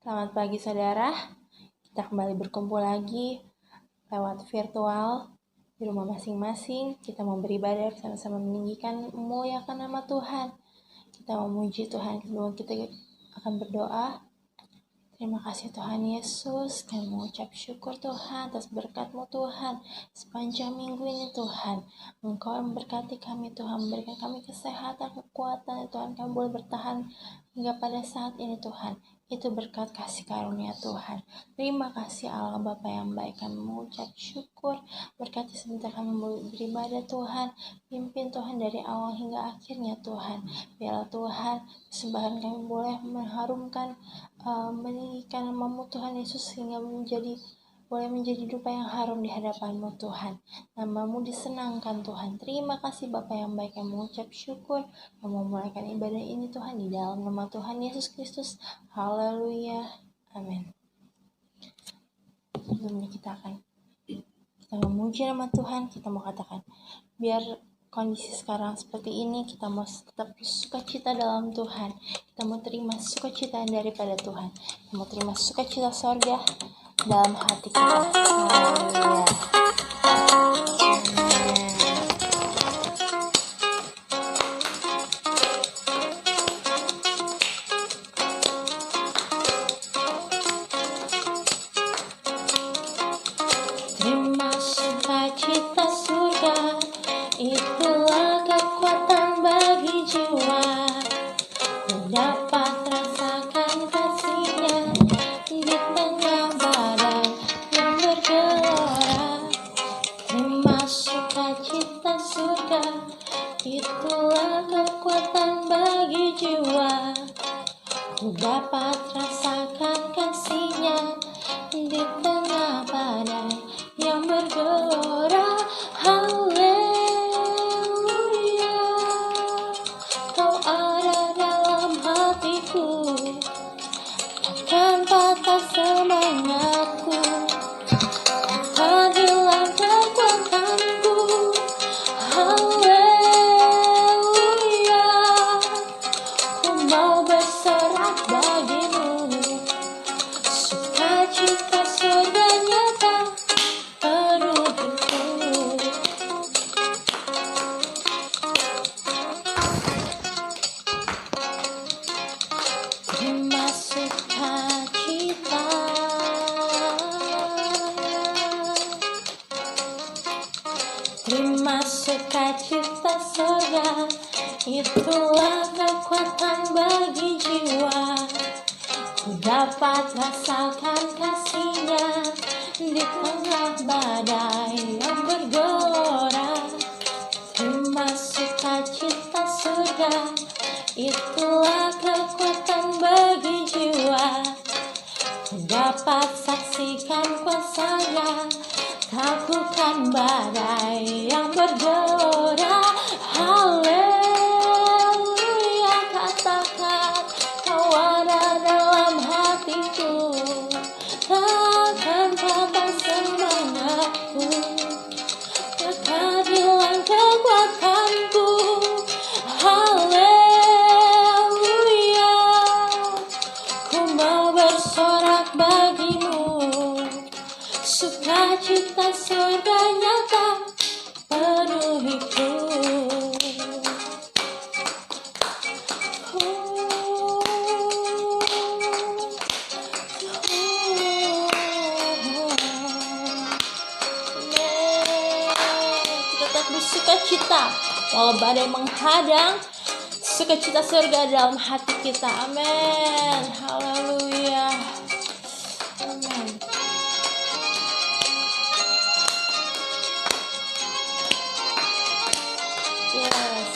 Selamat pagi saudara, kita kembali berkumpul lagi lewat virtual di rumah masing-masing. Kita mau beribadah bersama-sama meninggikan, memuliakan nama Tuhan. Kita memuji Tuhan, sebelum kita akan berdoa. Terima kasih Tuhan Yesus, kami mengucap syukur Tuhan atas berkat-Mu Tuhan. Sepanjang minggu ini Tuhan, Engkau memberkati kami Tuhan, memberikan kami kesehatan, kekuatan Tuhan. Kami boleh bertahan hingga pada saat ini Tuhan. Itu berkat kasih karunia Tuhan. Terima kasih Allah Bapa yang baik, kami mengucap syukur. Berkati sebentar kami beribadah Tuhan. Pimpin Tuhan dari awal hingga akhirnya Tuhan. Biarlah Tuhan, sembahan kami boleh mengharumkan, meninggikan nama-Mu Tuhan Yesus, sehingga boleh menjadi dupa yang harum di hadapan-Mu Tuhan. Nama-Mu disenangkan Tuhan. Terima kasih Bapa yang baik, yang mengucap syukur, yang memulaikan ibadah ini Tuhan di dalam nama Tuhan Yesus Kristus. Haleluya. Amin. Sebelumnya kita memuji nama Tuhan, kita mau katakan, biar kondisi sekarang seperti ini, kita mau tetap sukacita dalam Tuhan. Kita mau terima sukacita daripada Tuhan. Kita mau terima sukacita sorga dalam hati kita. Haleluya. Terima sukacita surga, itulah kekuatan bagi jiwa. Ku dapat rasakan kasih-Nya di tengah badai yang bergelora. Terima sukacita surga, itulah kekuatan bagi jiwa. Ku dapat rasakan kasih-Nya di tengah badai yang bergelora. Haleluya, Kau ada dalam hatiku, takkan patah semangatku, takkan hilang kekuatanku. Haleluya, ku mau bersorak bagimu, sukacita surga nyata penuh hidupku. Terima sukacita, terima sukacita surga, itulah kekuatan bagi jiwa. Ku dapat rasakan kasih-Nya di tengah badai yang bergelora. Terima sukacita surga, itulah kekuatan bagi jiwa. Ku dapat saksikan kuasa-Nya, takutkan badai yang bergelora. Haleluya, katakan, Kau ada dalam hatiku, takkan patah semangatku, takkan hilang kekuatanku. Haleluya, ku mau bersorak bagimu, sukacita surga nyata penuhiku. Kita tetap bersukacita walau badai menghadang, sukacita surga dalam hati kita. Amin. Haleluya. Amin. Yes.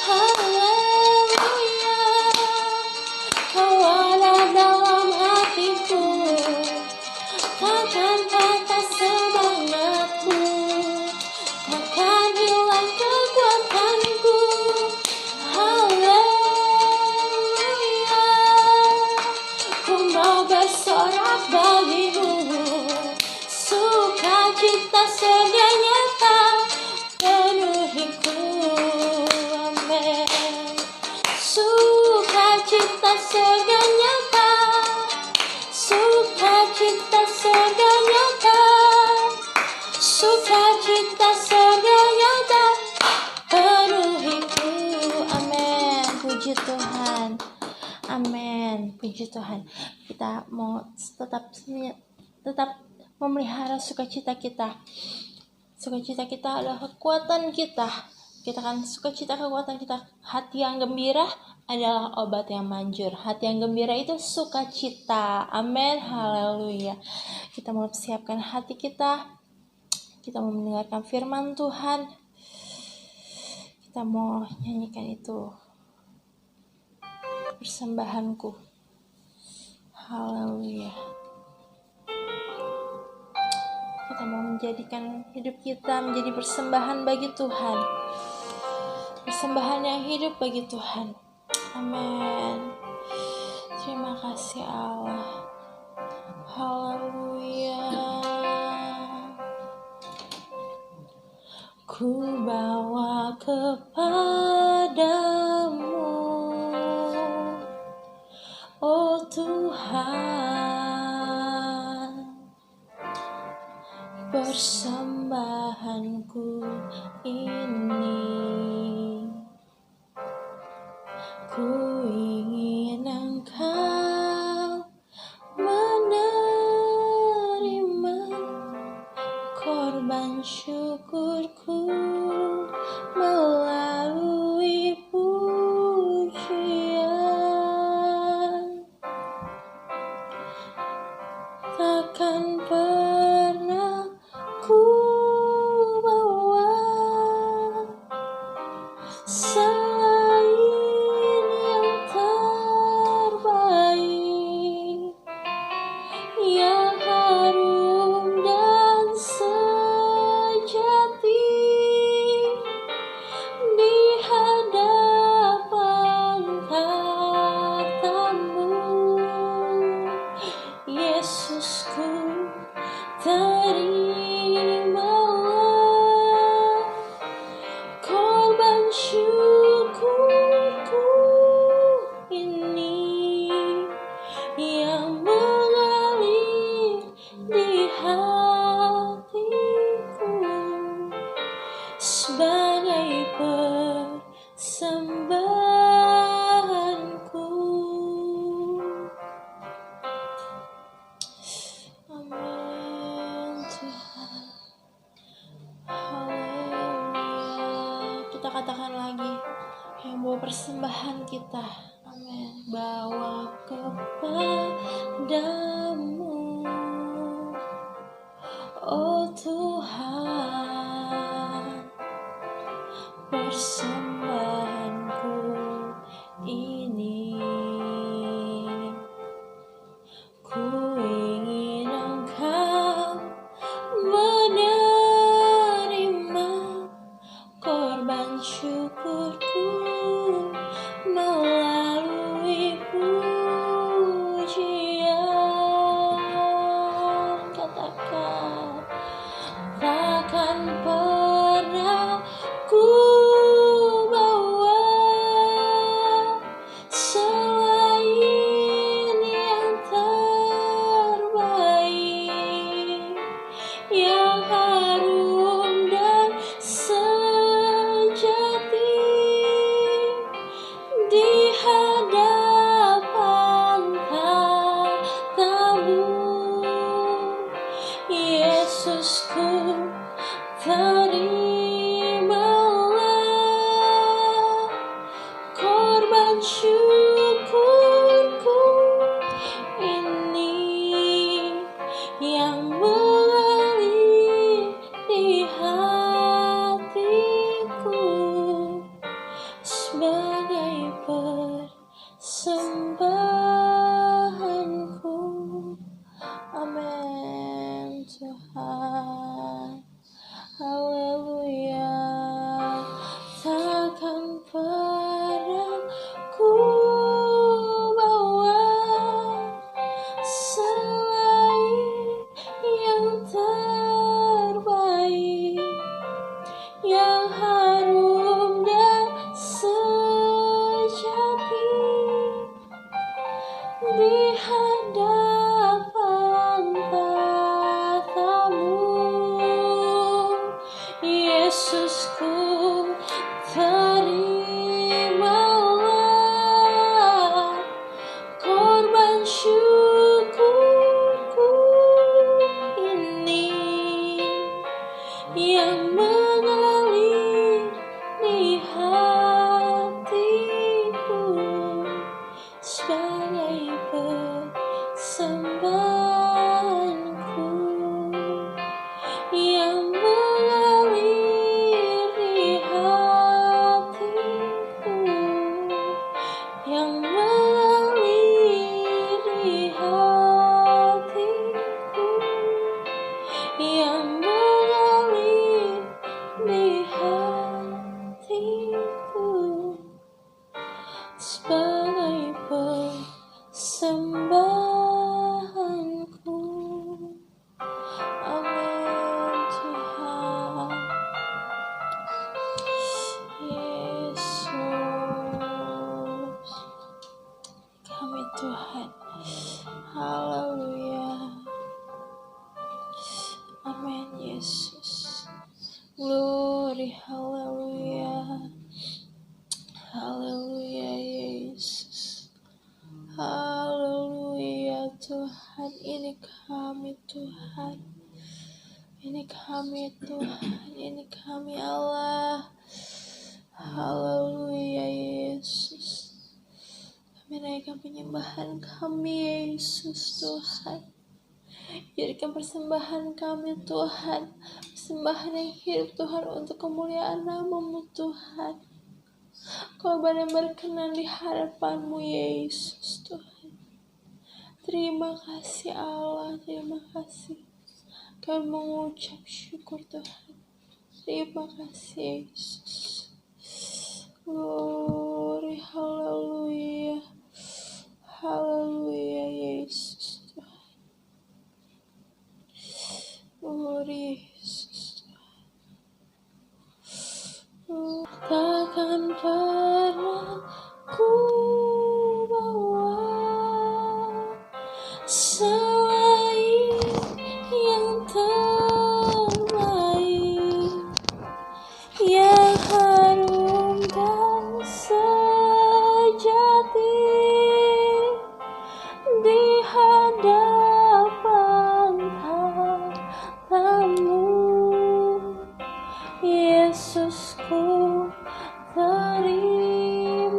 Haleluya, Kau ada dalam hatiku, takkan patah semangatku, takkan hilang kekuatanku. Haleluya, surga nyata, sukacita surga nyata, sukacita surga nyata penuhiku. Amin. Puji Tuhan. Amin. Puji Tuhan. Kita mau tetap memelihara sukacita kita. Sukacita kita adalah kekuatan kita. Kita kan sukacita kekuatan kita. Hati yang gembira adalah obat yang manjur. Hati yang gembira itu sukacita. Amin. Haleluya. Kita mau siapkan hati kita. Kita mau mendengarkan firman Tuhan. Kita mau nyanyikan itu. Persembahanku. Haleluya. Kita mau menjadikan hidup kita menjadi persembahan bagi Tuhan. Persembahan yang hidup bagi Tuhan. Amin. Terima kasih Allah. Haleluya. Ku bawa kepadamu, oh Tuhan, persembahanku ini. Ku ingin Engkau menerima korban syukurku melalui pujian. Takkan pernah ku bawa selain yang terbaik, yang harum dan sejati di hadapan tatamu. Yesusku, terimalah korban syukurku ini yang mengalir di hatiku sebagai persembahanku. Amin Tuhan. Haleluya. Kita katakan lagi, yang bawa persembahan kita. Amin. Bawa kepadamu, oh Tuhan, persembahanku ini. Ku ingin Engkau menerima korban syukurku melalui pujian. Katakan, takkan pernah ku bawa selain yang terbaik, yang harum dan sejati sebagai persembahanku. Amin Tuhan Yesus, kami Tuhan. Haleluya. Amin Yesus. Glory, haleluya. Haleluya Yesus. Haleluya Tuhan. Ini kami Tuhan. Ini kami Tuhan. Ini kami Allah. Haleluya Yesus. Kami naikkan penyembahan kami Yesus Tuhan. Jadikan persembahan kami Tuhan, persembahan yang hidup Tuhan untuk kemuliaan nama-Mu Tuhan. Korban yang berkenan di hadapan-Mu Yesus Tuhan. Terima kasih Allah, terima kasih. Kami mengucap syukur Tuhan. Terima kasih Yesus. Glory, haleluya. Haleluya Yesus. Glory Yesus. Takkan pernah ku bawa selain yang terbaik, yang harum dan sejati di hadapan Tamu Yesusku, terimalah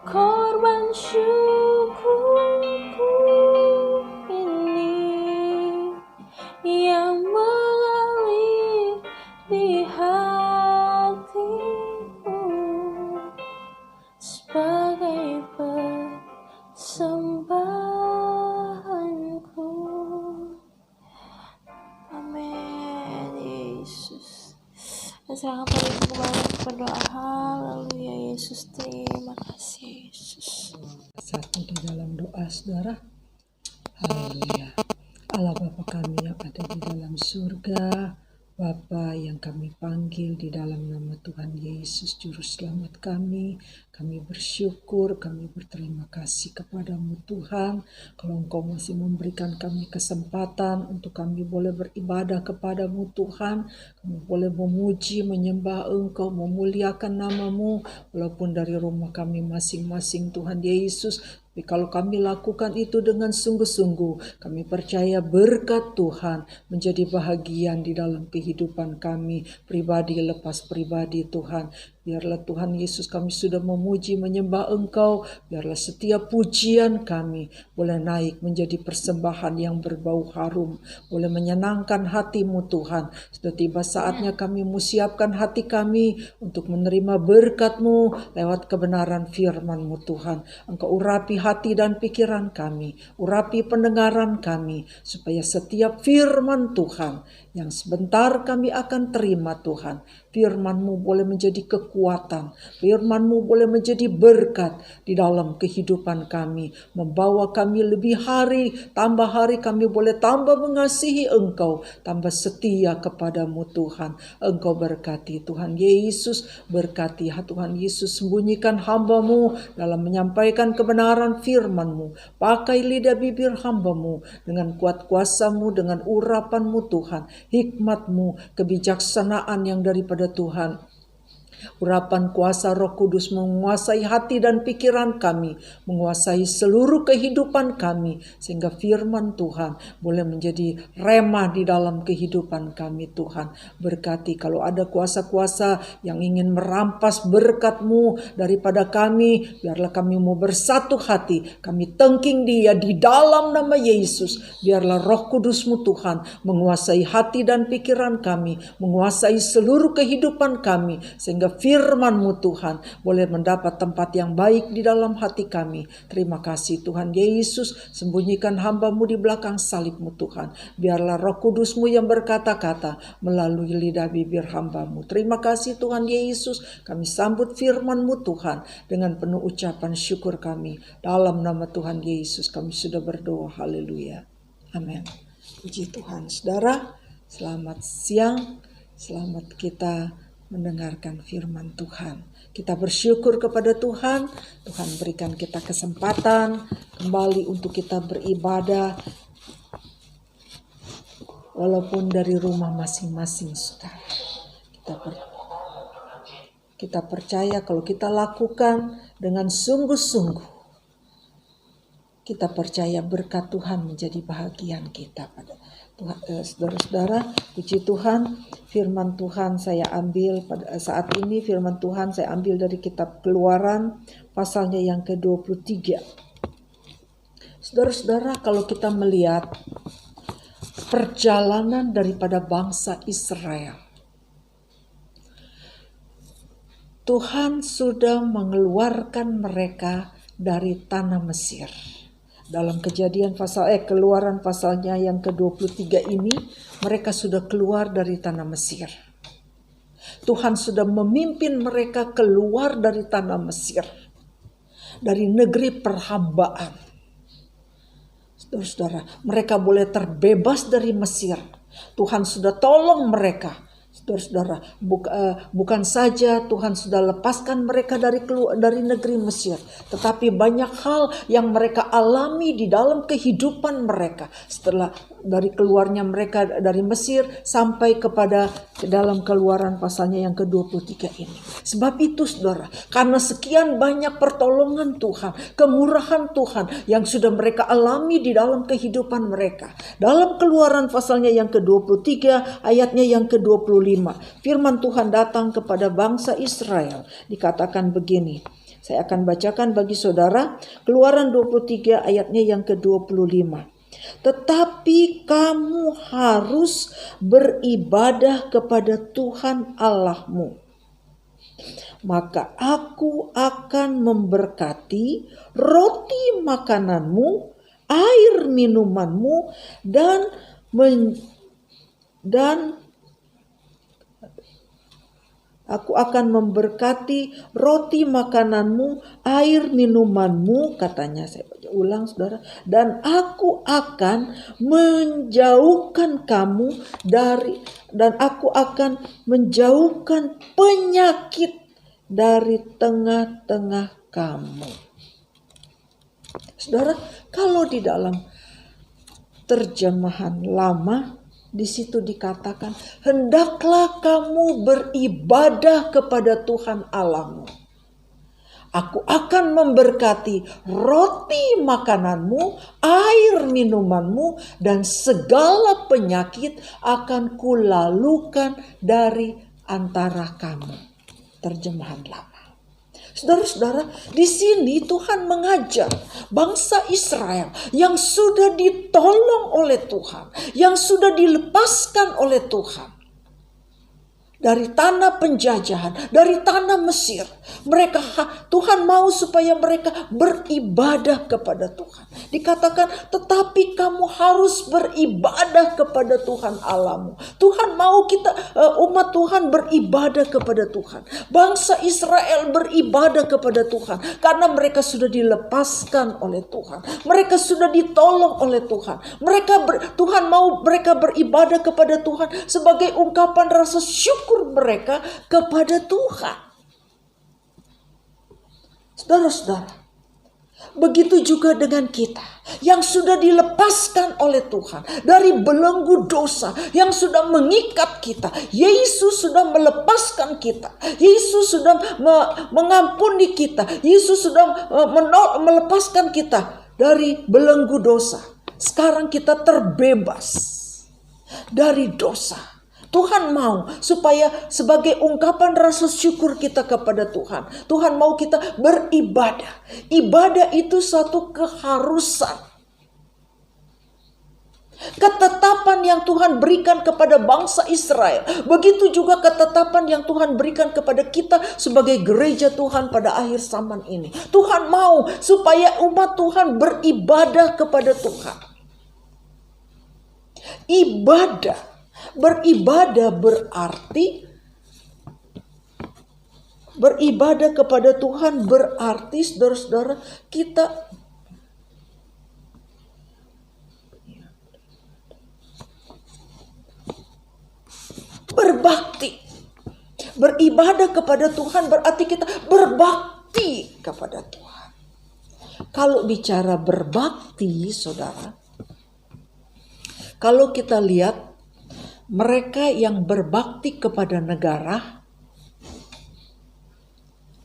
korban syukurku ini yang mengalir di hatimu sebagai persembahanku. Amin Yesus. Dan serahkan pada Ibu kembali berdoa. Haleluya Yesus. Terima kasih Yesus. Satu di dalam doa saudara. Haleluya. Allah Bapa kami yang ada di dalam surga, Bapa yang kami panggil di dalam nama Tuhan Yesus Juru Selamat kami bersyukur, kami berterima kasih kepadamu Tuhan, kalau Engkau masih memberikan kami kesempatan untuk kami boleh beribadah kepadamu Tuhan, kami boleh memuji, menyembah Engkau, memuliakan namamu, walaupun dari rumah kami masing-masing Tuhan Yesus. Tapi kalau kami lakukan itu dengan sungguh-sungguh, kami percaya berkat Tuhan menjadi bahagian di dalam kehidupan kami, pribadi lepas pribadi Tuhan. Biarlah Tuhan Yesus kami sudah memuji, menyembah Engkau, biarlah setiap pujian kami boleh naik menjadi persembahan yang berbau harum, boleh menyenangkan hati-Mu Tuhan. Sudah tiba saatnya kami siapkan hati kami untuk menerima berkat-Mu lewat kebenaran firman-Mu Tuhan. Engkau urapi hati dan pikiran kami, urapi pendengaran kami, supaya setiap firman Tuhan yang sebentar kami akan terima Tuhan, firman-Mu boleh menjadi kekuatan, firman-Mu boleh menjadi berkat di dalam kehidupan kami, membawa kami lebih hari, tambah hari kami boleh tambah mengasihi Engkau, tambah setia kepadamu Tuhan. Engkau berkati Tuhan Yesus, berkati Tuhan Yesus, sembunyikan hamba-Mu dalam menyampaikan kebenaran firman-Mu, pakai lidah bibir hamba-Mu dengan kuat kuasa-Mu, dengan urapan-Mu Tuhan, hikmat-Mu, kebijaksanaan yang daripada Tuhan. Urapan kuasa Roh Kudus menguasai hati dan pikiran kami, menguasai seluruh kehidupan kami, sehingga firman Tuhan boleh menjadi remah di dalam kehidupan kami Tuhan. Berkati kalau ada kuasa-kuasa yang ingin merampas berkat-Mu daripada kami, biarlah kami mau bersatu hati, kami tengking dia di dalam nama Yesus. Biarlah Roh Kudus-Mu Tuhan menguasai hati dan pikiran kami, menguasai seluruh kehidupan kami, sehingga firman-Mu Tuhan boleh mendapat tempat yang baik di dalam hati kami. Terima kasih Tuhan Yesus, sembunyikan hamba-Mu di belakang salib-Mu Tuhan. Biarlah Roh Kudus-Mu yang berkata-kata melalui lidah bibir hamba-Mu. Terima kasih Tuhan Yesus, kami sambut firman-Mu Tuhan dengan penuh ucapan syukur kami. Dalam nama Tuhan Yesus kami sudah berdoa. Haleluya. Amin. Puji Tuhan. Saudara, selamat siang. Selamat kita mendengarkan firman Tuhan. Kita bersyukur kepada Tuhan. Tuhan berikan kita kesempatan kembali untuk kita beribadah. Walaupun dari rumah masing-masing, saudara. Kita percaya kalau kita lakukan dengan sungguh-sungguh, kita percaya berkat Tuhan menjadi bahagian kita pada saudara-saudara. Puji Tuhan, firman Tuhan saya ambil pada saat ini. Firman Tuhan saya ambil dari kitab Keluaran pasalnya yang ke-23. Saudara-saudara, kalau kita melihat perjalanan daripada bangsa Israel, Tuhan sudah mengeluarkan mereka dari tanah Mesir. Dalam Keluaran pasalnya yang ke-23 ini, mereka sudah keluar dari tanah Mesir. Tuhan sudah memimpin mereka keluar dari tanah Mesir, dari negeri perhambaan. Saudara-saudara, mereka boleh terbebas dari Mesir. Tuhan sudah tolong mereka. Saudara-saudara, bukan saja Tuhan sudah lepaskan mereka dari negeri Mesir, tetapi banyak hal yang mereka alami di dalam kehidupan mereka setelah dari keluarnya mereka dari Mesir sampai kepada dalam Keluaran pasalnya yang ke-23 ini. Sebab itu saudara, karena sekian banyak pertolongan Tuhan, kemurahan Tuhan yang sudah mereka alami di dalam kehidupan mereka. Dalam Keluaran pasalnya yang ke-23 ayatnya yang ke-25, firman Tuhan datang kepada bangsa Israel. Dikatakan begini, saya akan bacakan bagi saudara Keluaran 23 ayatnya yang ke-25. Tetapi kamu harus beribadah kepada Tuhan Allahmu. Maka aku akan memberkati roti makananmu, air minumanmu, dan aku akan memberkati roti makananmu, air minumanmu, katanya, saya baca ulang saudara, dan aku akan menjauhkan kamu menjauhkan penyakit dari tengah-tengah kamu. Saudara, kalau di dalam terjemahan lama, di situ dikatakan, hendaklah kamu beribadah kepada Tuhan Allahmu. Aku akan memberkati roti makananmu, air minumanmu, dan segala penyakit akan kulalukan dari antara kamu. Terjemahan lama. Saudara-saudara, di sini Tuhan mengajar bangsa Israel yang sudah ditolong oleh Tuhan, yang sudah dilepaskan oleh Tuhan dari tanah penjajahan, dari tanah Mesir. Tuhan mau supaya mereka beribadah kepada Tuhan. Dikatakan, tetapi kamu harus beribadah kepada Tuhan Allahmu. Tuhan mau kita, umat Tuhan beribadah kepada Tuhan. Bangsa Israel beribadah kepada Tuhan karena mereka sudah dilepaskan oleh Tuhan. Mereka sudah ditolong oleh Tuhan. Tuhan mau mereka beribadah kepada Tuhan sebagai ungkapan rasa syukur mereka kepada Tuhan. Saudara-saudara, begitu juga dengan kita yang sudah dilepaskan oleh Tuhan dari belenggu dosa yang sudah mengikat kita. Yesus sudah melepaskan kita. Yesus sudah mengampuni kita. Yesus sudah melepaskan kita dari belenggu dosa. Sekarang kita terbebas dari dosa. Tuhan mau supaya sebagai ungkapan rasa syukur kita kepada Tuhan. Tuhan mau kita beribadah. Ibadah itu satu keharusan. Ketetapan yang Tuhan berikan kepada bangsa Israel, begitu juga ketetapan yang Tuhan berikan kepada kita sebagai gereja Tuhan pada akhir zaman ini. Tuhan mau supaya umat Tuhan beribadah kepada Tuhan. Beribadah kepada Tuhan berarti, saudara-saudara, kita berbakti. Beribadah kepada Tuhan berarti kita berbakti kepada Tuhan. Kalau bicara berbakti, saudara, kalau kita lihat mereka yang berbakti kepada negara,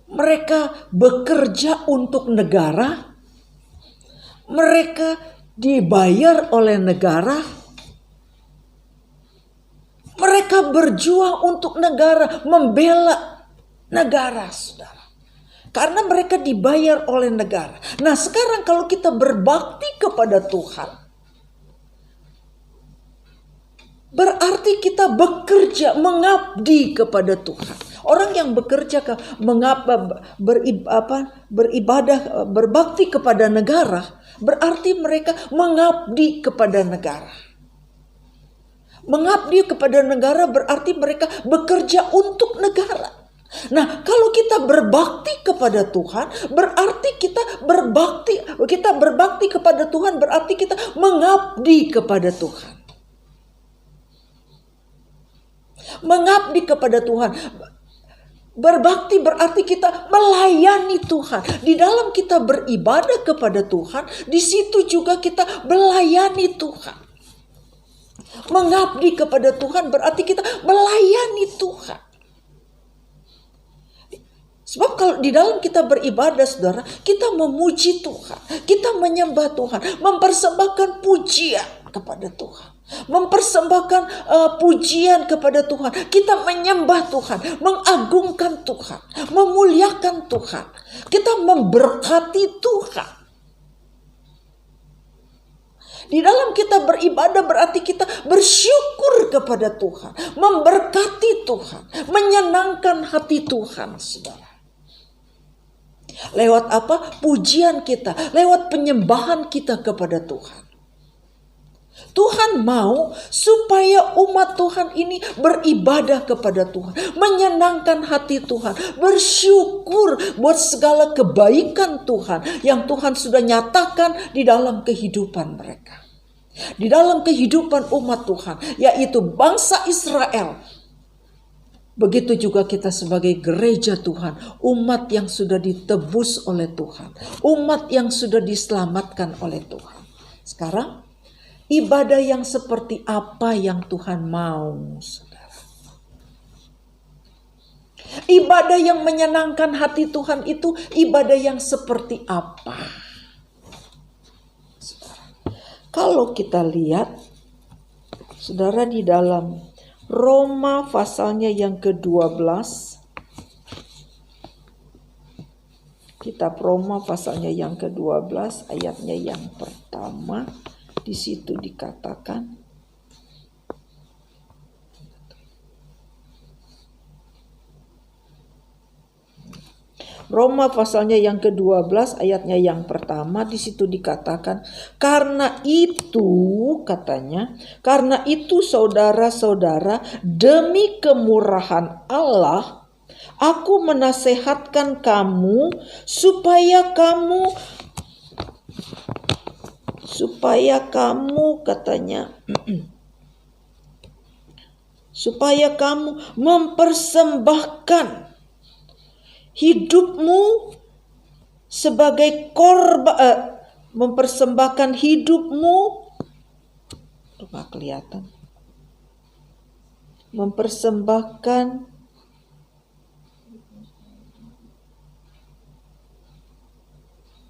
mereka bekerja untuk negara, mereka dibayar oleh negara, mereka berjuang untuk negara, membela negara, saudara. Karena mereka dibayar oleh negara. Nah, sekarang kalau kita berbakti kepada Tuhan, berarti kita bekerja, mengabdi kepada Tuhan. Orang yang bekerja beribadah, berbakti kepada negara, berarti mereka mengabdi kepada negara. Mengabdi kepada negara berarti mereka bekerja untuk negara. Nah, kalau kita berbakti kepada Tuhan, berarti kita berbakti kepada Tuhan, berarti kita mengabdi kepada Tuhan. Mengabdi kepada Tuhan. Berbakti berarti kita melayani Tuhan. Di dalam kita beribadah kepada Tuhan, di situ juga kita melayani Tuhan. Mengabdi kepada Tuhan berarti kita melayani Tuhan. Sebab kalau di dalam kita beribadah, saudara, kita memuji Tuhan, kita menyembah Tuhan, mempersembahkan pujian kepada Tuhan, mempersembahkan pujian kepada Tuhan. Kita menyembah Tuhan, mengagungkan Tuhan, memuliakan Tuhan. Kita memberkati Tuhan. Di dalam kita beribadah berarti kita bersyukur kepada Tuhan, memberkati Tuhan, menyenangkan hati Tuhan, saudara. Lewat apa? Pujian kita, lewat penyembahan kita kepada Tuhan. Tuhan mau supaya umat Tuhan ini beribadah kepada Tuhan, menyenangkan hati Tuhan, bersyukur buat segala kebaikan Tuhan yang Tuhan sudah nyatakan di dalam kehidupan mereka. Di dalam kehidupan umat Tuhan, yaitu bangsa Israel. Begitu juga kita sebagai gereja Tuhan, umat yang sudah ditebus oleh Tuhan, umat yang sudah diselamatkan oleh Tuhan. Sekarang, ibadah yang seperti apa yang Tuhan mau, saudara? Ibadah yang menyenangkan hati Tuhan itu ibadah yang seperti apa? Saudara, kalau kita lihat, saudara, di dalam Roma pasalnya yang ke-12, kitab Roma pasalnya yang ke-12 ayatnya yang pertama, di situ dikatakan, Roma pasalnya yang ke-12 ayatnya yang pertama, di situ dikatakan, karena itu katanya, karena itu saudara-saudara, demi kemurahan Allah, aku menasehatkan kamu supaya katanya, supaya kamu mempersembahkan hidupmu sebagai korban, mempersembahkan hidupmu, nggak kelihatan, mempersembahkan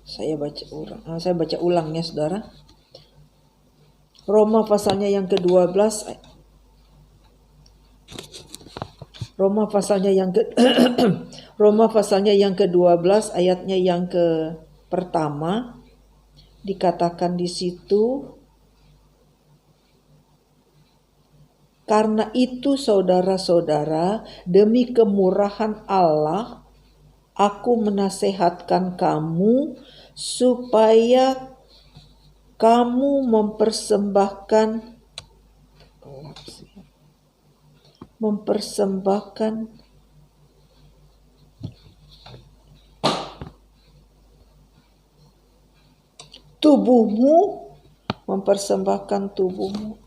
saya baca ulang ya, saudara. Roma pasalnya yang ke-12, Roma pasalnya yang ke-12 ayatnya yang ke pertama, dikatakan di situ, Karena itu saudara-saudara, demi kemurahan Allah, aku menasehatkan kamu supaya kamu mempersembahkan tubuhmu, mempersembahkan tubuhmu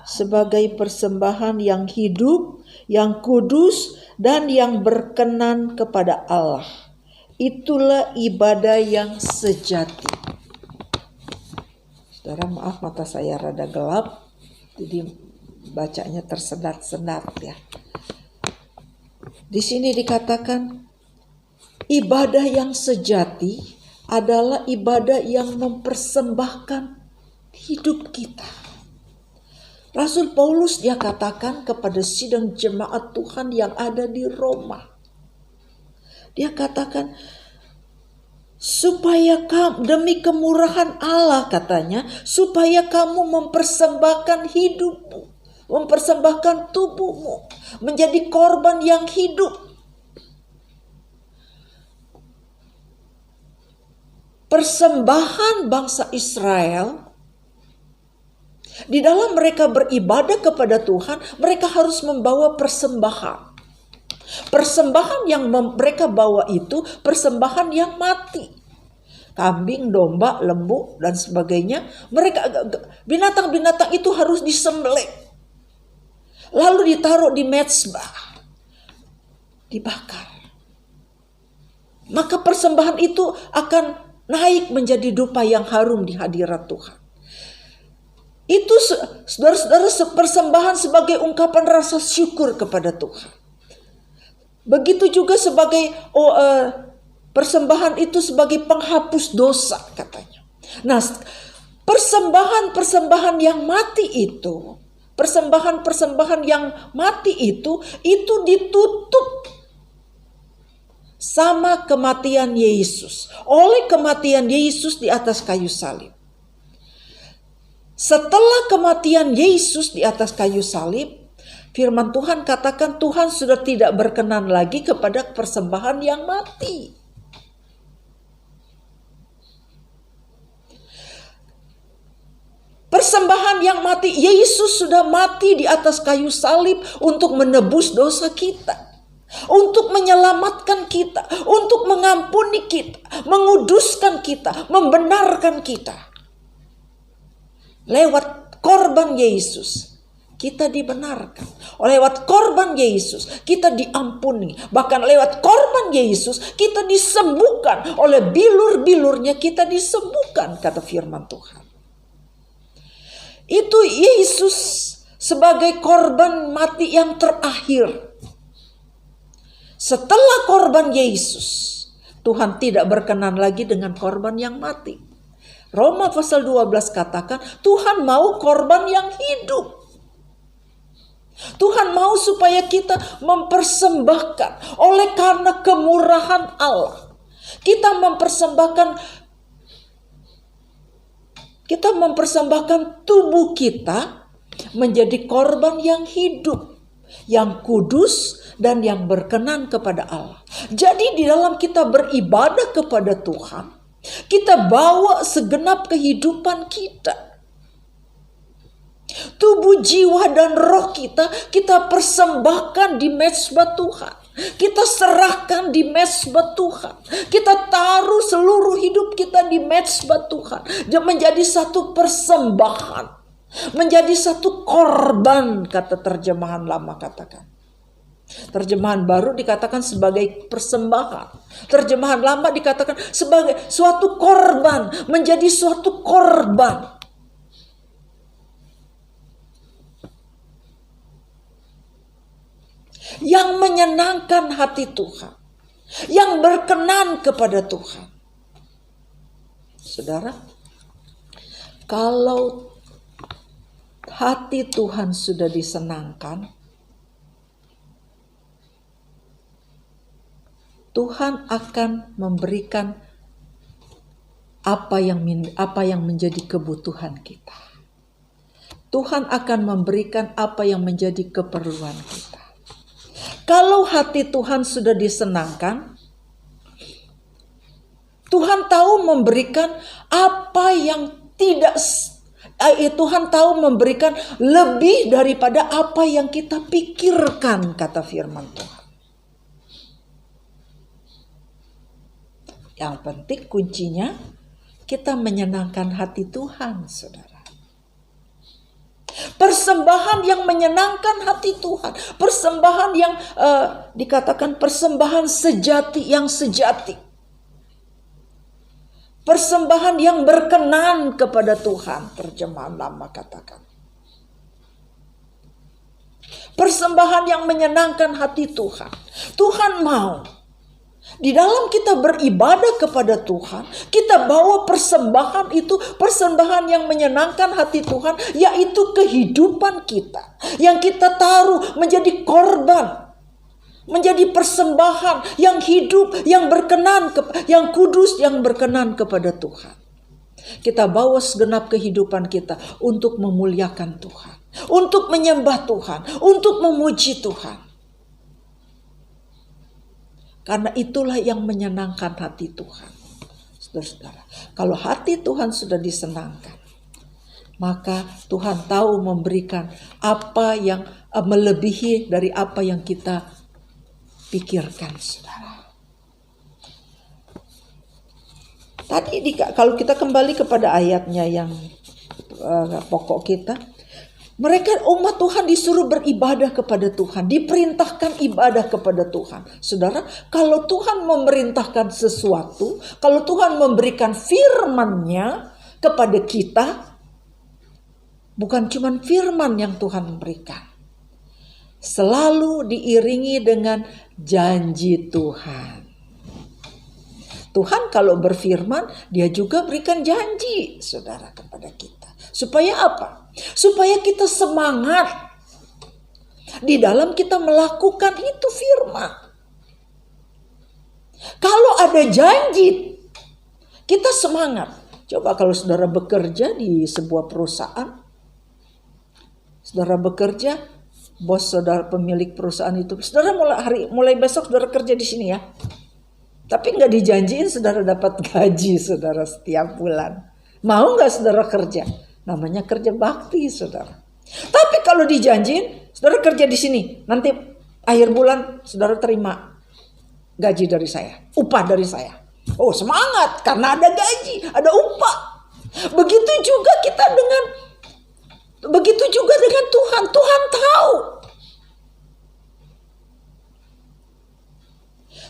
sebagai persembahan yang hidup, yang kudus, dan yang berkenan kepada Allah. Itulah ibadah yang sejati. Saudara, maaf mata saya rada gelap, jadi bacanya tersendat-sendat ya. Di sini dikatakan ibadah yang sejati adalah ibadah yang mempersembahkan hidup kita. Rasul Paulus dia katakan kepada sidang jemaat Tuhan yang ada di Roma. Dia katakan, supaya kamu, demi kemurahan Allah katanya, supaya kamu mempersembahkan hidupmu, mempersembahkan tubuhmu menjadi korban yang hidup. Persembahan bangsa Israel, di dalam mereka beribadah kepada Tuhan, mereka harus membawa persembahan. Persembahan yang mereka bawa itu persembahan yang mati. Kambing, domba, lembu, dan sebagainya. Binatang-binatang itu harus disembelih. Lalu ditaruh di mezbah. Dibakar. Maka persembahan itu akan naik menjadi dupa yang harum di hadirat Tuhan. Itu saudara-saudara persembahan sebagai ungkapan rasa syukur kepada Tuhan. Begitu juga sebagai persembahan itu sebagai penghapus dosa katanya. Nah, persembahan yang mati itu, persembahan yang mati itu ditutup sama kematian Yesus. Oleh kematian Yesus di atas kayu salib. Setelah kematian Yesus di atas kayu salib, firman Tuhan katakan Tuhan sudah tidak berkenan lagi kepada persembahan yang mati. Persembahan yang mati, Yesus sudah mati di atas kayu salib untuk menebus dosa kita. Untuk menyelamatkan kita, untuk mengampuni kita, menguduskan kita, membenarkan kita. Lewat korban Yesus kita dibenarkan. Lewat korban Yesus kita diampuni. Bahkan lewat korban Yesus kita disembuhkan. Oleh bilur-bilurnya kita disembuhkan, kata firman Tuhan. Itu Yesus sebagai korban mati yang terakhir. Setelah korban Yesus, Tuhan tidak berkenan lagi dengan korban yang mati. Roma pasal 12 katakan Tuhan mau korban yang hidup. Tuhan mau supaya kita mempersembahkan oleh karena kemurahan Allah. Kita mempersembahkan tubuh kita menjadi korban yang hidup, yang kudus dan yang berkenan kepada Allah. Jadi di dalam kita beribadah kepada Tuhan, kita bawa segenap kehidupan kita. Tubuh, jiwa, dan roh kita persembahkan di mezbah Tuhan. Kita serahkan di mezbah Tuhan. Kita taruh seluruh hidup kita di mezbah Tuhan. Dia menjadi satu persembahan. Menjadi satu korban, kata terjemahan lama katakan. Terjemahan baru dikatakan sebagai persembahan. Terjemahan lama dikatakan sebagai suatu korban. Menjadi suatu korban. Yang menyenangkan hati Tuhan. Yang berkenan kepada Tuhan. Saudara, kalau hati Tuhan sudah disenangkan, Tuhan akan memberikan apa yang menjadi kebutuhan kita. Tuhan akan memberikan apa yang menjadi keperluan kita. Kalau hati Tuhan sudah disenangkan, Tuhan tahu memberikan apa yang Tuhan tahu memberikan lebih daripada apa yang kita pikirkan, kata firman Tuhan. Yang penting kuncinya kita menyenangkan hati Tuhan, saudara. Persembahan yang menyenangkan hati Tuhan. Persembahan yang dikatakan persembahan yang sejati. Persembahan yang berkenan kepada Tuhan. Terjemahan lama katakan. Persembahan yang menyenangkan hati Tuhan. Tuhan mau di dalam kita beribadah kepada Tuhan, kita bawa persembahan itu, persembahan yang menyenangkan hati Tuhan, yaitu kehidupan kita. Yang kita taruh menjadi korban, menjadi persembahan yang hidup, yang berkenan, yang kudus, yang berkenan kepada Tuhan. Kita bawa segenap kehidupan kita untuk memuliakan Tuhan, untuk menyembah Tuhan, untuk memuji Tuhan. Karena itulah yang menyenangkan hati Tuhan. Saudara-saudara, kalau hati Tuhan sudah disenangkan, maka Tuhan tahu memberikan apa yang melebihi dari apa yang kita pikirkan, saudara. Tadi kalau kita kembali kepada ayatnya yang pokok kita, mereka umat Tuhan disuruh beribadah kepada Tuhan, diperintahkan ibadah kepada Tuhan. Saudara, kalau Tuhan memerintahkan sesuatu, kalau Tuhan memberikan firman-Nya kepada kita, bukan cuma firman yang Tuhan berikan, selalu diiringi dengan janji Tuhan. Tuhan kalau berfirman, Dia juga berikan janji, saudara, kepada kita. Supaya apa? Supaya kita semangat di dalam kita melakukan itu firman. Kalau ada janji, kita semangat. Coba kalau saudara bekerja di sebuah perusahaan, saudara bekerja, bos saudara pemilik perusahaan itu, saudara mulai besok saudara kerja di sini ya. Tapi nggak dijanjiin saudara dapat gaji saudara setiap bulan. Mau nggak saudara kerja? Namanya kerja bakti, saudara. Tapi kalau dijanjiin, saudara kerja di sini, nanti akhir bulan saudara terima gaji dari saya, upah dari saya. Oh, semangat karena ada gaji, ada upah. Begitu juga dengan Tuhan. Tuhan tahu.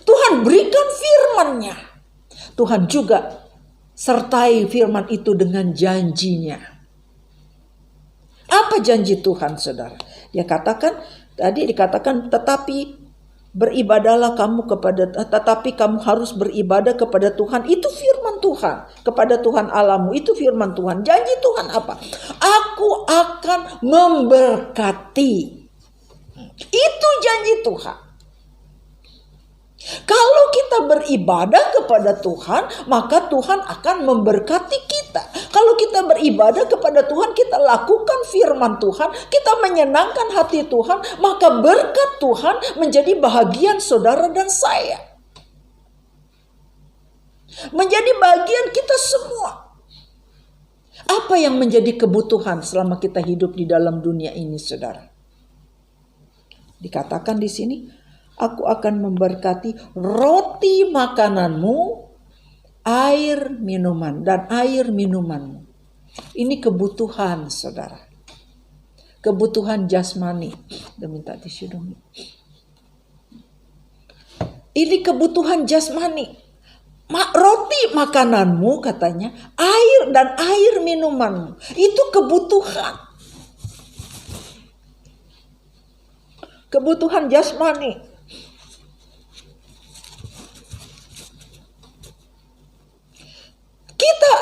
Tuhan berikan firman-Nya. Tuhan juga sertai firman itu dengan janjinya. Apa janji Tuhan, saudara? Tadi dikatakan, tetapi kamu harus beribadah kepada Tuhan. Itu firman Tuhan. Kepada Tuhan Allahmu, itu firman Tuhan. Janji Tuhan apa? Aku akan memberkati. Itu janji Tuhan. Kalau kita beribadah kepada Tuhan, maka Tuhan akan memberkati kita. Kalau kita beribadah kepada Tuhan, kita lakukan firman Tuhan, kita menyenangkan hati Tuhan, maka berkat Tuhan menjadi bahagian saudara dan saya. Menjadi bagian kita semua. Apa yang menjadi kebutuhan selama kita hidup di dalam dunia ini, saudara? Dikatakan di sini, aku akan memberkati roti makananmu, air minuman, dan air minumanmu. Ini kebutuhan, saudara. Kebutuhan jasmani. Udah minta tisu dong. Ini kebutuhan jasmani. Roti makananmu katanya, air dan air minumanmu. Itu kebutuhan. Kebutuhan jasmani.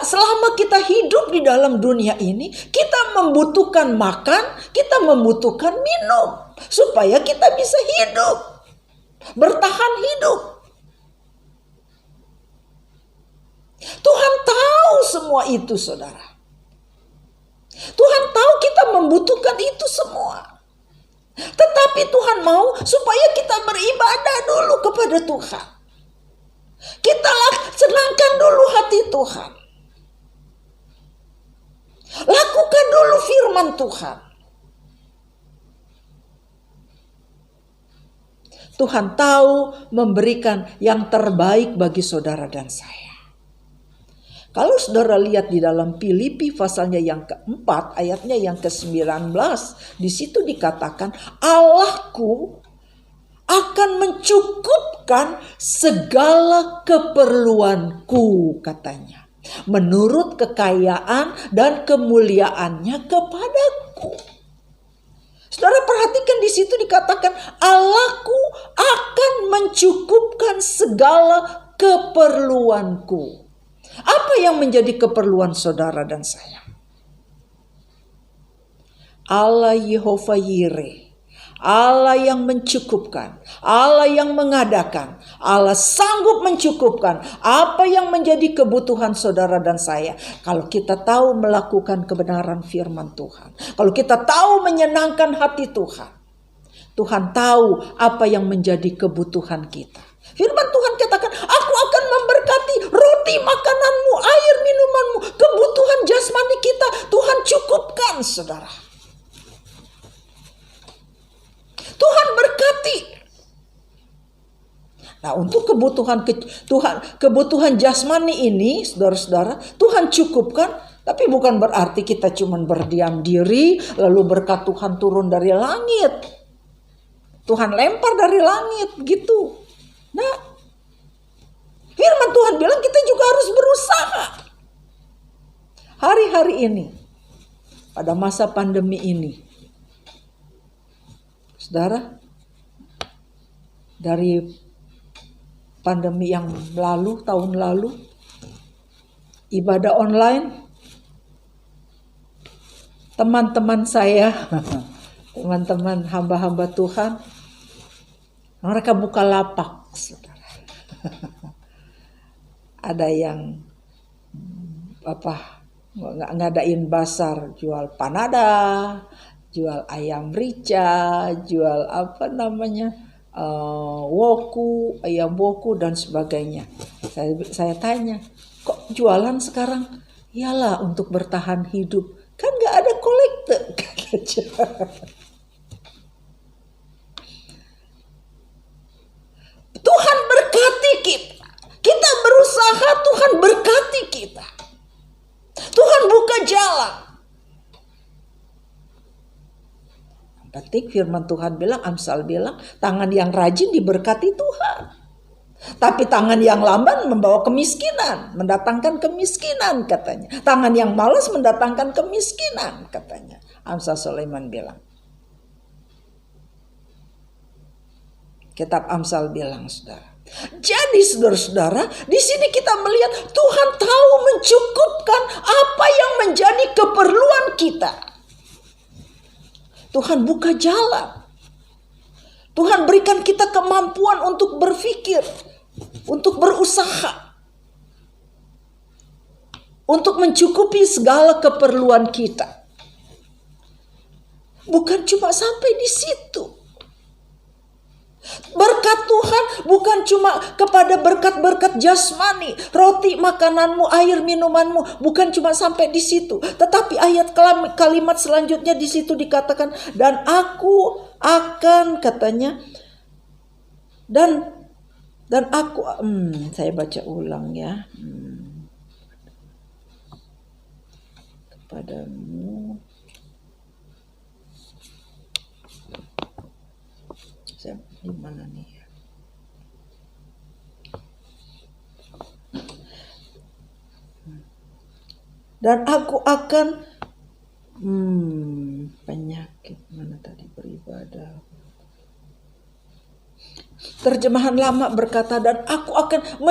Selama kita hidup di dalam dunia ini, kita membutuhkan makan, kita membutuhkan minum, supaya kita bisa hidup, bertahan hidup. itu, saudara. Tuhan tahu kita membutuhkan itu semua. Tetapi Tuhan mau supaya kita beribadah dulu kepada Tuhan. Kita senangkan dulu hati Tuhan. Lakukan dulu firman Tuhan. Tuhan tahu memberikan yang terbaik bagi saudara dan saya. Kalau saudara lihat di dalam Filipi pasalnya yang keempat, ayatnya yang ke-19, di situ dikatakan, Allahku akan mencukupkan segala keperluanku, katanya, menurut kekayaan dan kemuliaannya kepadaku. Saudara perhatikan di situ dikatakan, Allahku akan mencukupkan segala keperluanku. Apa yang menjadi keperluan saudara dan saya? Allah Yehova Yireh, Allah yang mencukupkan, Allah yang mengadakan, Allah sanggup mencukupkan apa yang menjadi kebutuhan saudara dan saya. Kalau kita tahu melakukan kebenaran firman Tuhan, kalau kita tahu menyenangkan hati Tuhan, Tuhan tahu apa yang menjadi kebutuhan kita. Firman Tuhan katakan, aku akan memberkati roti makananmu, air minumanmu, kebutuhan jasmani kita. Tuhan cukupkan, saudara. Tuhan berkati. Nah, untuk kebutuhan jasmani ini, saudara-saudara, Tuhan cukupkan. Tapi bukan berarti kita cuma berdiam diri, lalu berkat Tuhan turun dari langit. Tuhan lempar dari langit, gitu. Nah, firman Tuhan bilang kita juga harus berusaha. Hari-hari ini, pada masa pandemi ini, saudara, dari pandemi yang lalu, tahun lalu, ibadah online, teman-teman saya, teman-teman hamba-hamba Tuhan, mereka buka lapak, saudara. Ada yang ngadain basar, jual panada, jual ayam rica, jual woku, ayam woku dan sebagainya. Saya tanya, kok jualan sekarang? Iyalah untuk bertahan hidup, kan nggak ada kolekte. Tuhan berkati kita. Kita berusaha, Tuhan berkati kita. Tuhan buka jalan. Yang penting firman Tuhan bilang, Amsal bilang, tangan yang rajin diberkati Tuhan. Tapi tangan yang lamban membawa kemiskinan, mendatangkan kemiskinan, katanya. Tangan yang malas mendatangkan kemiskinan, katanya. Amsal Sulaiman bilang. Kitab Amsal bilang, saudara. Jadi saudara-saudara, di sini kita melihat Tuhan tahu mencukupkan apa yang menjadi keperluan kita. Tuhan buka jalan. Tuhan berikan kita kemampuan untuk berpikir, untuk berusaha, untuk mencukupi segala keperluan kita. Bukan cuma sampai di situ. Berkat Tuhan bukan cuma kepada berkat-berkat jasmani, roti makananmu, air minumanmu, bukan cuma sampai di situ. Tetapi ayat kalimat selanjutnya di situ dikatakan, dan aku akan, katanya, dan aku, saya baca ulang ya, kepadamu. Di mana nih ya? Dan aku akan penyakit mana tadi beribadah. Terjemahan lama berkata, dan aku akan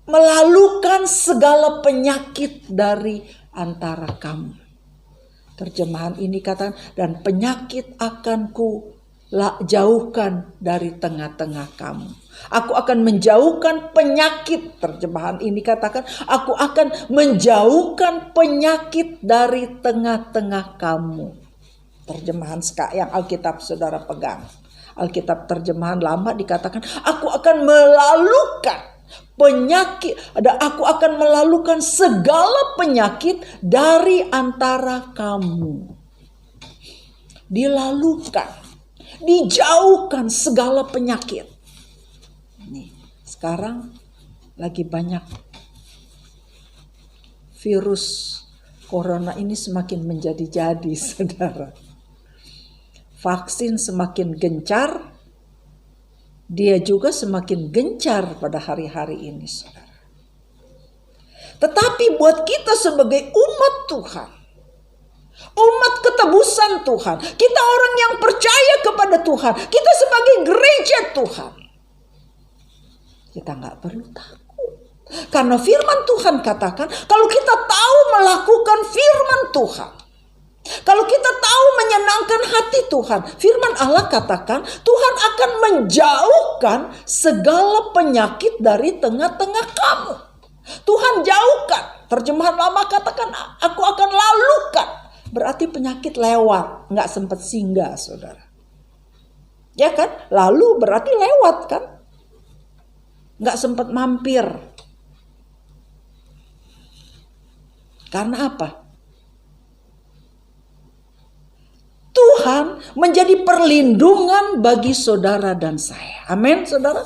melalukan segala penyakit dari antara kamu. Terjemahan ini katakan, dan penyakit akan ku jauhkan dari tengah-tengah kamu. Aku akan menjauhkan penyakit. Terjemahan ini katakan, aku akan menjauhkan penyakit dari tengah-tengah kamu. Terjemahan yang Alkitab saudara pegang. Alkitab terjemahan lama dikatakan, aku akan melalukan penyakit. Aku akan melalukan segala penyakit dari antara kamu. Dilalukan, dijauhkan segala penyakit. Nih, sekarang lagi banyak virus corona ini semakin menjadi-jadi, saudara. Vaksin semakin gencar, dia juga semakin gencar pada hari-hari ini, saudara. Tetapi buat kita sebagai umat Tuhan, umat ketebusan Tuhan, kita orang yang percaya kepada Tuhan, kita sebagai gereja Tuhan, kita nggak perlu takut. Karena firman Tuhan katakan, kalau kita tahu melakukan firman Tuhan, kalau kita tahu menyenangkan hati Tuhan, firman Allah katakan, Tuhan akan menjauhkan segala penyakit dari tengah-tengah kamu. Tuhan jauhkan. Terjemahan lama katakan, aku akan lalukan. Berarti penyakit lewat, nggak sempat singgah, saudara. Ya kan? Lalu berarti lewat kan? Nggak sempat mampir. Karena apa? Tuhan menjadi perlindungan bagi saudara dan saya. Amin, saudara.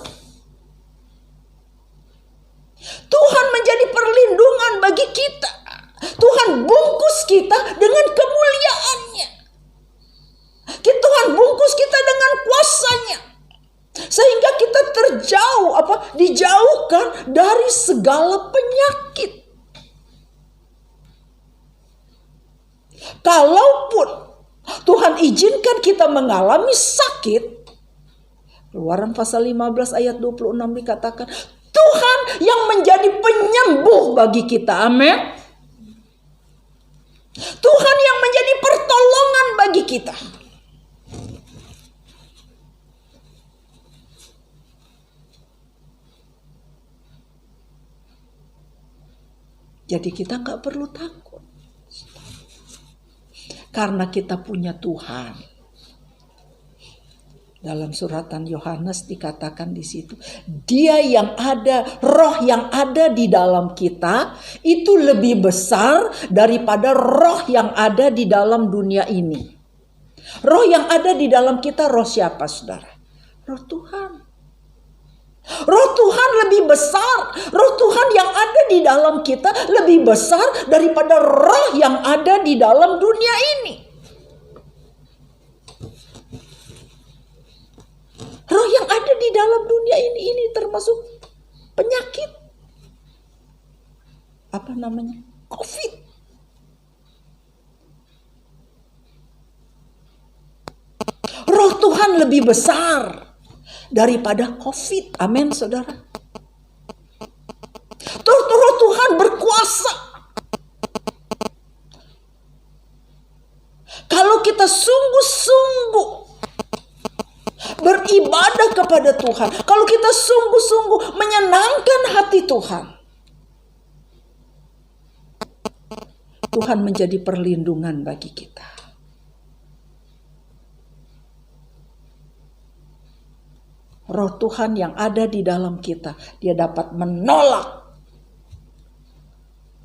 Tuhan menjadi perlindungan bagi kita. Tuhan bungkus kita dengan kemuliaannya. Tuhan bungkus kita dengan kuasanya. Sehingga kita dijauhkan dari segala penyakit. Kalaupun Tuhan izinkan kita mengalami sakit, Keluaran pasal 15 ayat 26 dikatakan, Tuhan yang menjadi penyembuh bagi kita. Amin. Tuhan yang menjadi pertolongan bagi kita. Jadi kita nggak perlu takut. Karena kita punya Tuhan. Dalam suratan Yohanes dikatakan di situ, Dia yang ada, roh yang ada di dalam kita itu lebih besar daripada roh yang ada di dalam dunia ini. Roh yang ada di dalam kita, roh siapa, saudara? Roh Tuhan. Roh Tuhan lebih besar. Roh Tuhan yang ada di dalam kita lebih besar daripada roh yang ada di dalam dunia ini. Roh yang ada di dalam dunia ini termasuk penyakit. Apa namanya? COVID. Roh Tuhan lebih besar daripada COVID. Amin, saudara. Roh Tuhan berkuasa. Kalau kita sungguh-sungguh beribadah kepada Tuhan, kalau kita sungguh-sungguh menyenangkan hati Tuhan, Tuhan menjadi perlindungan bagi kita. Roh Tuhan yang ada di dalam kita, Dia dapat menolak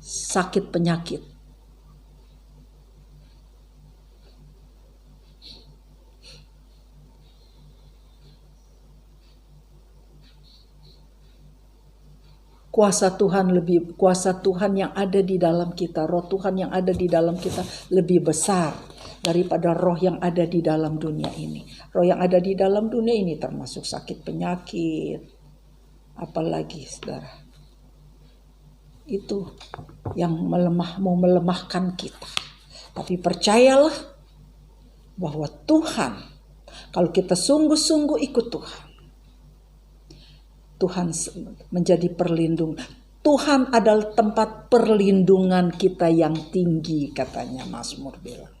sakit penyakit. Kuasa Tuhan yang ada di dalam kita, roh Tuhan yang ada di dalam kita lebih besar daripada roh yang ada di dalam dunia ini. Roh yang ada di dalam dunia ini termasuk sakit penyakit, apalagi, saudara. Itu yang mau melemahkan kita. Tapi percayalah bahwa Tuhan, kalau kita sungguh-sungguh ikut Tuhan menjadi perlindungan. Tuhan adalah tempat perlindungan kita yang tinggi, katanya Mazmur bilang.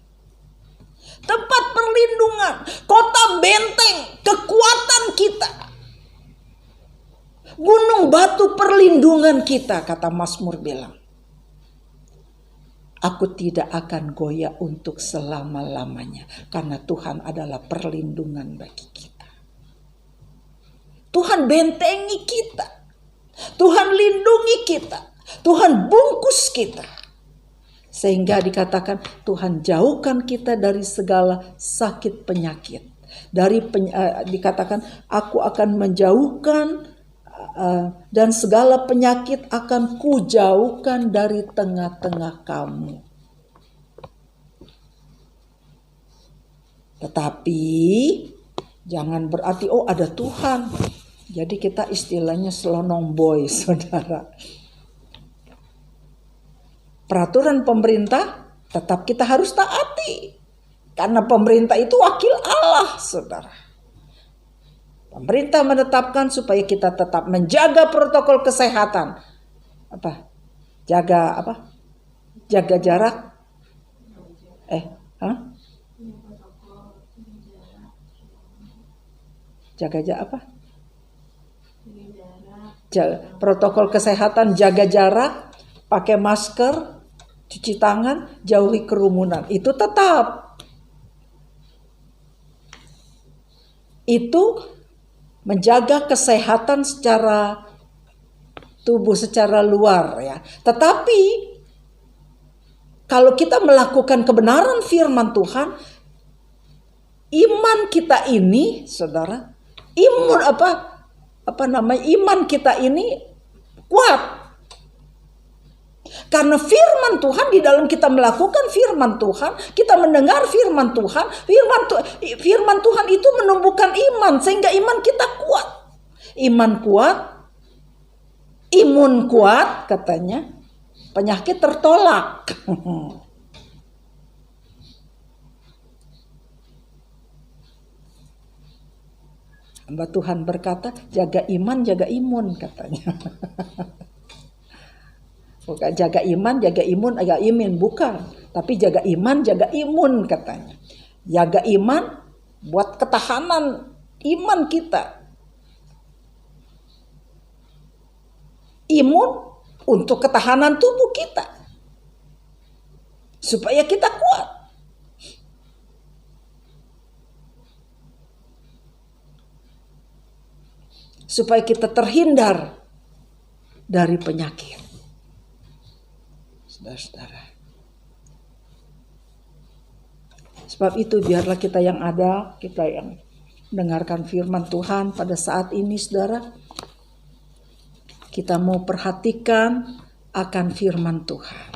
tempat perlindungan, kota benteng, kekuatan kita. Gunung batu perlindungan kita, kata Mazmur bilang. Aku tidak akan goyah untuk selama-lamanya, karena Tuhan adalah perlindungan bagi kita. Tuhan bentengi kita. Tuhan lindungi kita. Tuhan bungkus kita. Sehingga dikatakan Tuhan jauhkan kita dari segala sakit penyakit. Dikatakan aku akan menjauhkan dan segala penyakit akan kujauhkan dari tengah-tengah kamu. Tetapi jangan berarti ada Tuhan. Jadi kita istilahnya selonong boy, saudara. Peraturan pemerintah tetap kita harus taati. Karena pemerintah itu wakil Allah, saudara. Pemerintah menetapkan supaya kita tetap menjaga protokol kesehatan. Jaga jarak. Protokol kesehatan, jaga jarak, pakai masker, cuci tangan, jauhi kerumunan. Itu tetap. Itu menjaga kesehatan secara tubuh, secara luar ya. Tetapi kalau kita melakukan kebenaran firman Tuhan, iman kita ini, saudara, iman kita ini kuat. Karena firman Tuhan, di dalam kita melakukan firman Tuhan, kita mendengar firman Tuhan, firman Tuhan itu menumbuhkan iman sehingga iman kita kuat. Imun kuat katanya, penyakit tertolak. Hamba Tuhan berkata, jaga iman, jaga imun katanya. Bukan jaga iman, jaga imun, jaga imun, bukan. Tapi jaga iman, jaga imun katanya. Jaga iman buat ketahanan iman kita. Imun untuk ketahanan tubuh kita. Supaya kita kuat. Supaya kita terhindar dari penyakit. Saudara-saudara. Sebab itu biarlah kita yang ada, kita yang mendengarkan firman Tuhan pada saat ini, saudara. Kita mau perhatikan akan firman Tuhan.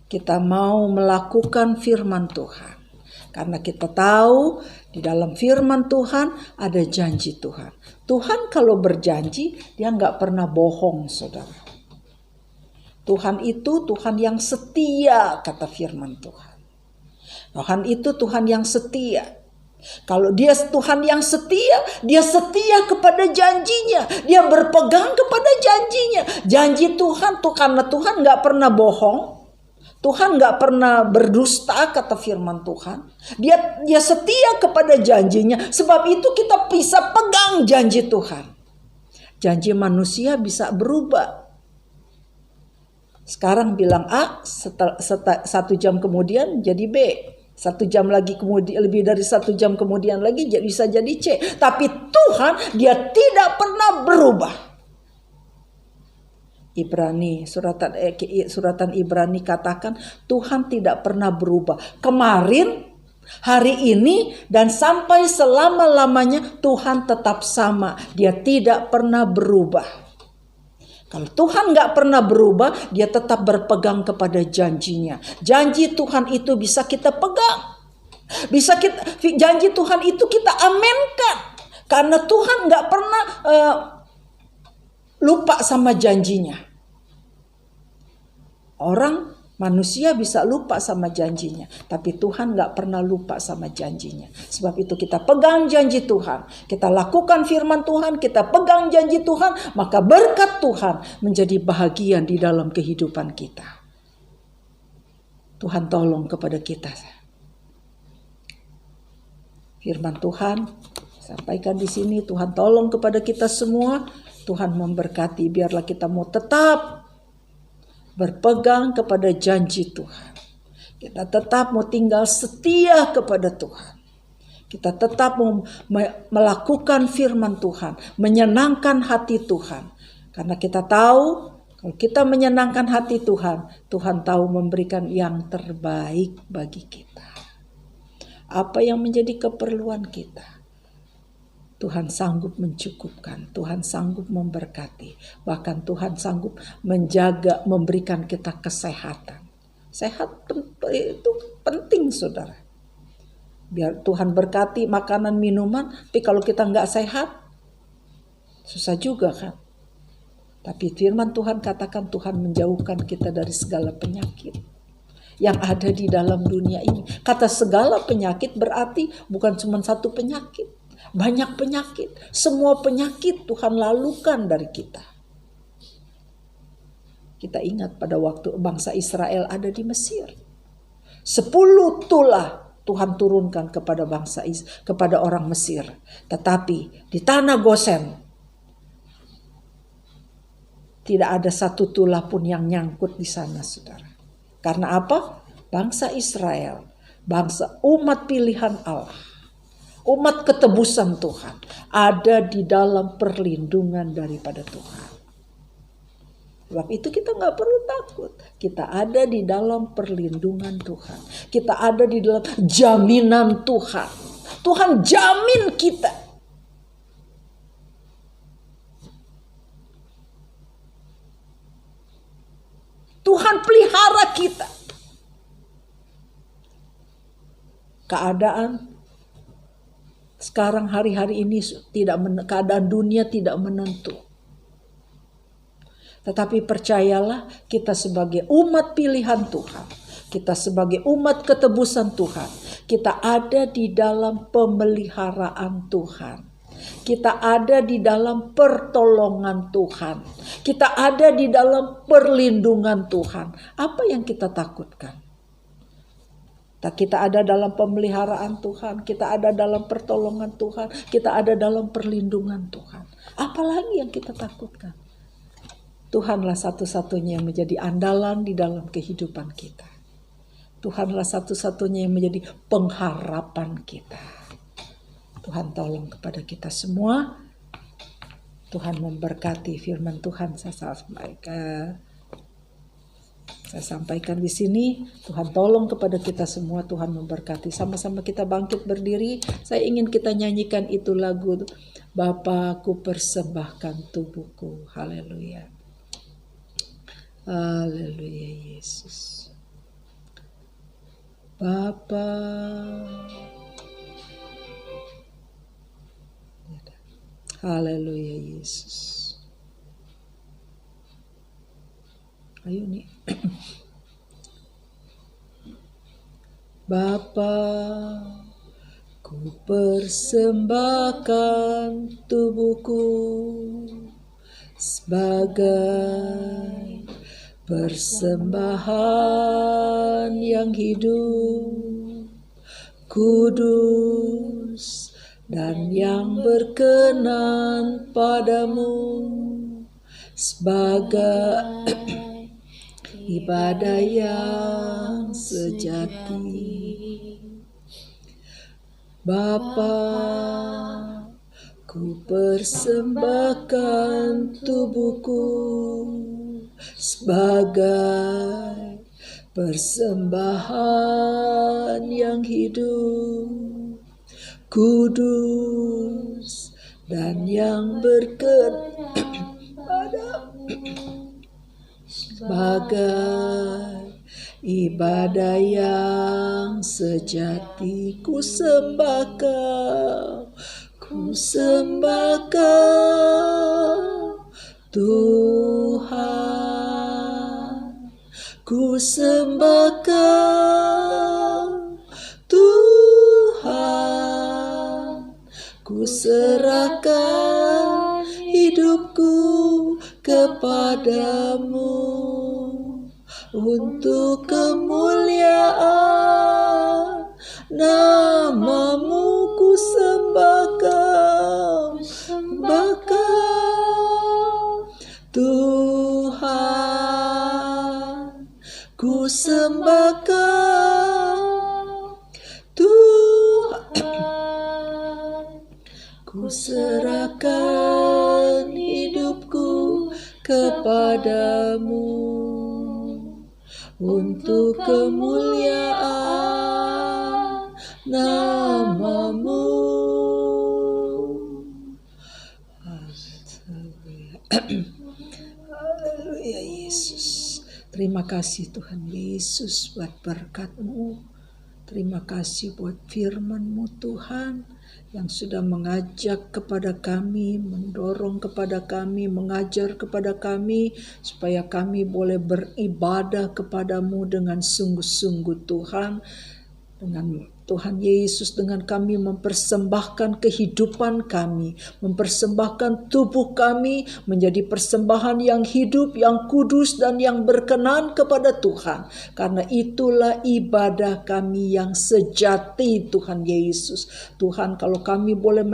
Kita mau melakukan firman Tuhan. Karena kita tahu di dalam firman Tuhan ada janji Tuhan. Tuhan kalau berjanji, dia nggak pernah bohong, saudara. Tuhan itu Tuhan yang setia, kata firman Tuhan. Tuhan itu Tuhan yang setia. Kalau dia Tuhan yang setia, dia setia kepada janjinya. Dia berpegang kepada janjinya. Janji Tuhan, karena Tuhan gak pernah bohong. Tuhan gak pernah berdusta, kata firman Tuhan. Dia setia kepada janjinya. Sebab itu kita bisa pegang janji Tuhan. Janji manusia bisa berubah. Sekarang bilang A, 1 jam kemudian jadi B. 1 jam lagi kemudian, lebih dari 1 jam kemudian lagi bisa jadi C. Tapi Tuhan, dia tidak pernah berubah. Suratan Ibrani katakan Tuhan tidak pernah berubah. Kemarin, hari ini, dan sampai selama-lamanya Tuhan tetap sama. Dia tidak pernah berubah. Kalau Tuhan gak pernah berubah, dia tetap berpegang kepada janjinya. Janji Tuhan itu bisa kita pegang. Janji Tuhan itu kita amenkan. Karena Tuhan gak pernah lupa sama janjinya. Manusia bisa lupa sama janjinya, tapi Tuhan gak pernah lupa sama janjinya. Sebab itu kita pegang janji Tuhan, kita lakukan firman Tuhan, kita pegang janji Tuhan, maka berkat Tuhan menjadi bahagian di dalam kehidupan kita. Tuhan tolong kepada kita. firman Tuhan. Sampaikan di sini, Tuhan tolong kepada kita semua. Tuhan memberkati, biarlah kita mau tetap berpegang kepada janji Tuhan. Kita tetap mau tinggal setia kepada Tuhan. Kita tetap mau melakukan firman Tuhan, menyenangkan hati Tuhan. Karena kita tahu kalau kita menyenangkan hati Tuhan, Tuhan tahu memberikan yang terbaik bagi kita. Apa yang menjadi keperluan kita, Tuhan sanggup mencukupkan, Tuhan sanggup memberkati. Bahkan Tuhan sanggup menjaga, memberikan kita kesehatan. Sehat itu penting, saudara. Biar Tuhan berkati makanan, minuman, tapi kalau kita nggak sehat, susah juga kan. Tapi firman Tuhan katakan Tuhan menjauhkan kita dari segala penyakit yang ada di dalam dunia ini. Kata segala penyakit berarti bukan cuma satu penyakit. Banyak penyakit. Semua penyakit Tuhan lalukan dari kita. Kita ingat pada waktu bangsa Israel ada di Mesir. 10 tulah Tuhan turunkan kepada kepada orang Mesir. Tetapi di tanah Gosen tidak ada satu tulah pun yang nyangkut di sana, saudara. Karena apa? Bangsa Israel, bangsa umat pilihan Allah, umat ketebusan Tuhan, ada di dalam perlindungan daripada Tuhan. Sebab itu kita gak perlu takut. Kita ada di dalam perlindungan Tuhan. Kita ada di dalam jaminan Tuhan. Tuhan jamin kita. Tuhan pelihara kita. Keadaan sekarang hari-hari ini keadaan dunia tidak menentu. Tetapi percayalah, kita sebagai umat pilihan Tuhan, kita sebagai umat ketebusan Tuhan, kita ada di dalam pemeliharaan Tuhan. Kita ada di dalam pertolongan Tuhan. Kita ada di dalam perlindungan Tuhan. Apa yang kita takutkan? Kita ada dalam pemeliharaan Tuhan. Kita ada dalam pertolongan Tuhan. Kita ada dalam perlindungan Tuhan. Apalagi yang kita takutkan? Tuhanlah satu-satunya yang menjadi andalan di dalam kehidupan kita. Tuhanlah satu-satunya yang menjadi pengharapan kita. Tuhan tolong kepada kita semua. Tuhan memberkati firman Tuhan saya sampaikan di sini. Tuhan tolong kepada kita semua. Tuhan memberkati. Sama-sama kita bangkit berdiri. Saya ingin kita nyanyikan itu lagu Bapa, ku persembahkan tubuhku. Haleluya. Haleluya Yesus. Bapa, haleluya Yesus. Ayo nih. Bapa, ku persembahkan tubuhku sebagai persembahan yang hidup, kudus, dan yang berkenan padamu, sebagai ibadah yang sejati. Bapa, ku persembahkan tubuhku sebagai persembahan yang hidup, kudus, dan yang berkenan padamu, sebagai ibadah yang sejati. Ku sembah Kau, ku sembah Kau Tuhan, ku sembah Kau Tuhan, ku serahkan hidupku kepadamu untuk kemuliaan namamu. Ku sembah Kau, Tuhan, ku sembah Kau, Tuhan, ku serahkan hidupku kepadamu untuk kemuliaan nama-Mu. Haleluya Yesus. Terima kasih Tuhan Yesus buat berkat-Mu. Terima kasih buat firman-Mu Tuhan yang sudah mengajak kepada kami, mendorong kepada kami, mengajar kepada kami supaya kami boleh beribadah kepadamu dengan sungguh-sungguh Tuhan. Dengan Tuhan Yesus, dengan kami mempersembahkan kehidupan kami, mempersembahkan tubuh kami menjadi persembahan yang hidup, yang kudus dan yang berkenan kepada Tuhan. Karena itulah ibadah kami yang sejati Tuhan Yesus. Tuhan, kalau kami boleh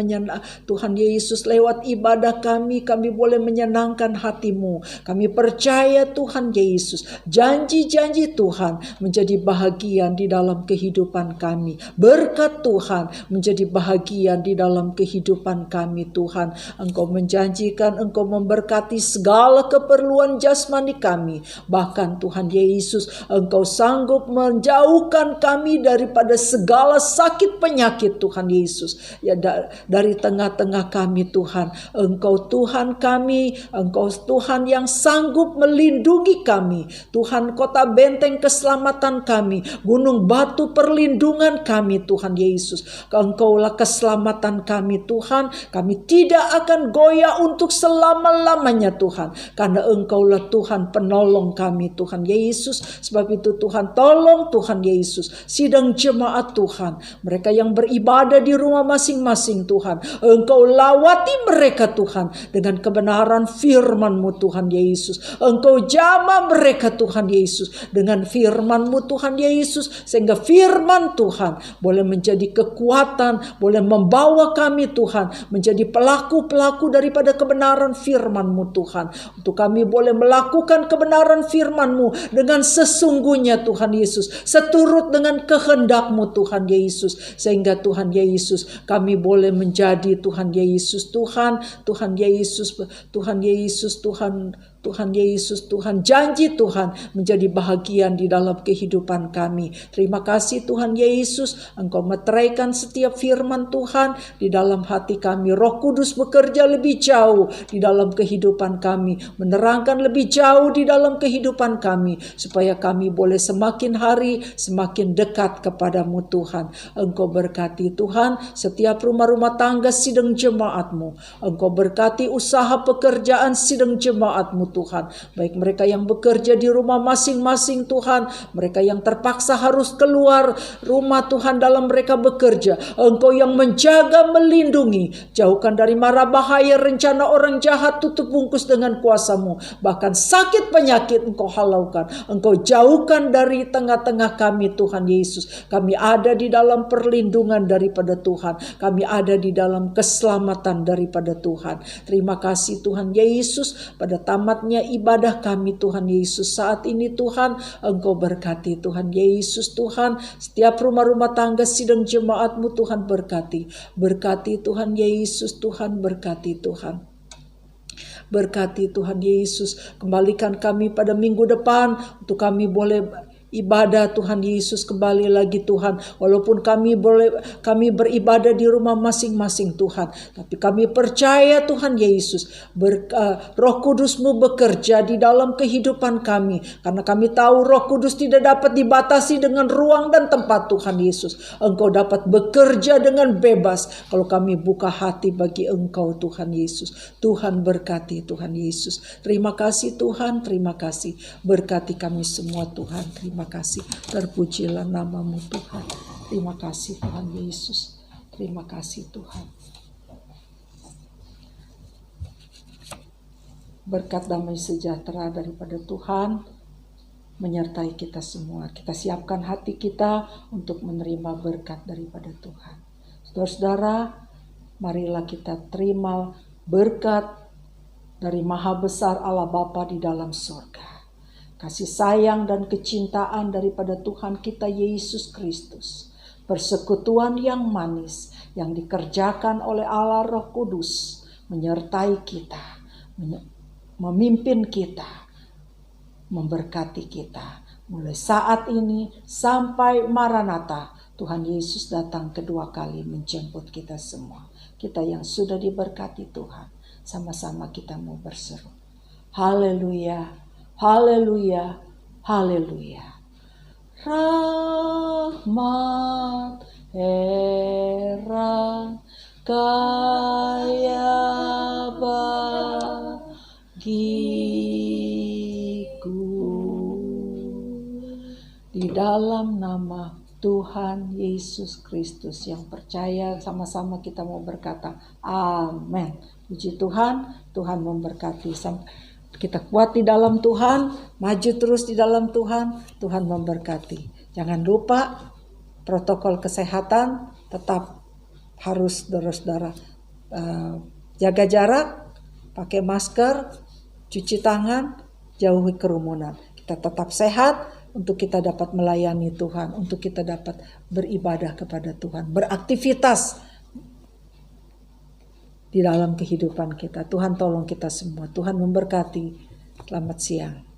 Tuhan Yesus, lewat ibadah kami boleh menyenangkan hati-Mu. Kami percaya Tuhan Yesus, janji-janji Tuhan menjadi bahagian di dalam kehidupan kami. Berkat Tuhan menjadi bahagian di dalam kehidupan kami Tuhan. Engkau menjanjikan Engkau memberkati segala keperluan jasmani kami. Bahkan Tuhan Yesus, Engkau sanggup menjauhkan kami daripada segala sakit penyakit Tuhan Yesus. Ya, dari tengah-tengah kami Tuhan. Engkau Tuhan kami, Engkau Tuhan yang sanggup melindungi kami. Tuhan, kota benteng keselamatan kami, gunung batu perlindungan kami Tuhan Yesus. Engkaulah keselamatan kami Tuhan. Kami tidak akan goyah untuk selama-lamanya Tuhan. Karena Engkaulah Tuhan penolong kami Tuhan Yesus. Sebab itu Tuhan, tolong Tuhan Yesus, sidang jemaat Tuhan, mereka yang beribadah di rumah masing-masing Tuhan, Engkau lawati mereka Tuhan dengan kebenaran firman-Mu Tuhan Yesus. Engkau jamah mereka Tuhan Yesus dengan firman-Mu Tuhan Yesus, sehingga firman Tuhan boleh menjadi kekuatan, boleh membawa kami Tuhan menjadi pelaku-pelaku daripada kebenaran firman-Mu Tuhan. Untuk kami boleh melakukan kebenaran firman-Mu dengan sesungguhnya Tuhan Yesus, seturut dengan kehendak-Mu Tuhan Yesus, sehingga Tuhan Yesus kami boleh menjadi Tuhan Yesus Tuhan, Tuhan Yesus, Tuhan Yesus, Tuhan Yesus, Tuhan janji Tuhan menjadi bahagian di dalam kehidupan kami. Terima kasih Tuhan Yesus, Engkau meteraikan setiap firman Tuhan di dalam hati kami. Roh Kudus bekerja lebih jauh di dalam kehidupan kami, menerangkan lebih jauh di dalam kehidupan kami, supaya kami boleh semakin hari semakin dekat kepadamu Tuhan. Engkau berkati Tuhan setiap rumah-rumah tangga sidang jemaat-Mu. Engkau berkati usaha pekerjaan sidang jemaat-Mu Tuhan, baik mereka yang bekerja di rumah masing-masing Tuhan, mereka yang terpaksa harus keluar rumah Tuhan dalam mereka bekerja. Engkau yang menjaga, melindungi, jauhkan dari mara bahaya rencana orang jahat, tutup bungkus dengan kuasa-Mu. Bahkan sakit penyakit Engkau halaukan, Engkau jauhkan dari tengah-tengah kami Tuhan Yesus. Kami ada di dalam perlindungan daripada Tuhan, kami ada di dalam keselamatan daripada Tuhan. Terima kasih Tuhan Yesus, pada tamatnya ibadah kami Tuhan Yesus saat ini Tuhan, Engkau berkati Tuhan Yesus Tuhan, setiap rumah-rumah tangga sidang jemaat-Mu Tuhan berkati. Berkati Tuhan Yesus Tuhan, berkati Tuhan. Berkati Tuhan Yesus, kembalikan kami pada minggu depan untuk kami boleh ibadah Tuhan Yesus kembali lagi Tuhan. Walaupun kami beribadah di rumah masing-masing Tuhan, tapi kami percaya Tuhan Yesus, Roh Kudus-Mu bekerja di dalam kehidupan kami, karena kami tahu Roh Kudus tidak dapat dibatasi dengan ruang dan tempat Tuhan Yesus. Engkau dapat bekerja dengan bebas kalau kami buka hati bagi Engkau Tuhan Yesus. Tuhan berkati Tuhan Yesus. Terima kasih Tuhan, terima kasih. Berkati kami semua Tuhan. Terima kasih, terpujilah nama-Mu Tuhan. Terima kasih Tuhan Yesus. Terima kasih Tuhan. Berkat damai sejahtera daripada Tuhan menyertai kita semua. Kita siapkan hati kita untuk menerima berkat daripada Tuhan. Saudara, marilah kita terima berkat dari Maha Besar Allah Bapa di dalam surga. Kasih sayang dan kecintaan daripada Tuhan kita Yesus Kristus. Persekutuan yang manis yang dikerjakan oleh Allah Roh Kudus menyertai kita, memimpin kita, memberkati kita. Mulai saat ini sampai Maranatha, Tuhan Yesus datang kedua kali menjemput kita semua. Kita yang sudah diberkati Tuhan, sama-sama kita mau berseru. Haleluya, haleluya, haleluya. Rahmat heran kaya bagiku. Di dalam nama Tuhan Yesus Kristus yang percaya, sama-sama kita mau berkata amin. Puji Tuhan, Tuhan memberkati. Kita kuat di dalam Tuhan, maju terus di dalam Tuhan, Tuhan memberkati. Jangan lupa protokol kesehatan tetap harus, saudara-saudara, jaga jarak, pakai masker, cuci tangan, jauhi kerumunan. Kita tetap sehat untuk kita dapat melayani Tuhan, untuk kita dapat beribadah kepada Tuhan, beraktivitas di dalam kehidupan kita. Tuhan tolong kita semua. Tuhan memberkati. Selamat siang.